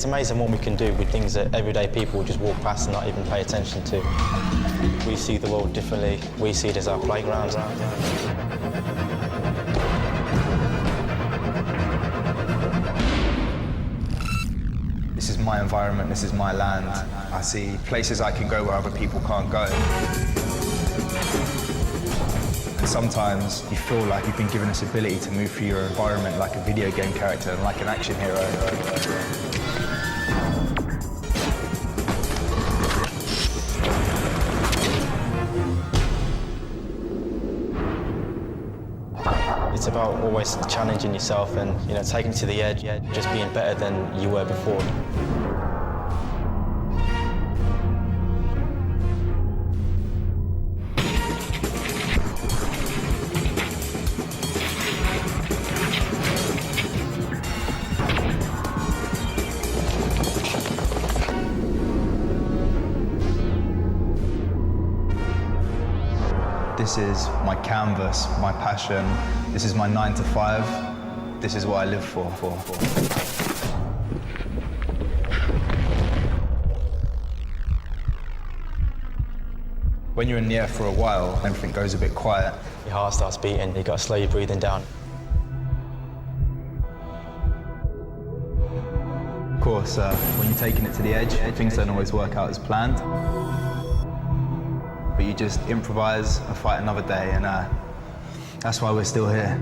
It's amazing what we can do with things that everyday people just walk past and not even pay attention to. We see the world differently. We see it as our playground. This is my environment, this is my land. I see places I can go where other people can't go. And sometimes you feel like you've been given this ability to move through your environment like a video game character and like an action hero. It's about always challenging yourself and, taking it to the edge, just being better than you were before. This is my canvas, my passion. This is my 9 to 5. This is what I live for. When you're in the air for a while, everything goes a bit quiet. Your heart starts beating, you've got to slow your breathing down. Of course, when you're taking it to the edge, things don't always work out as planned. But you just improvise and fight another day, and that's why we're still here.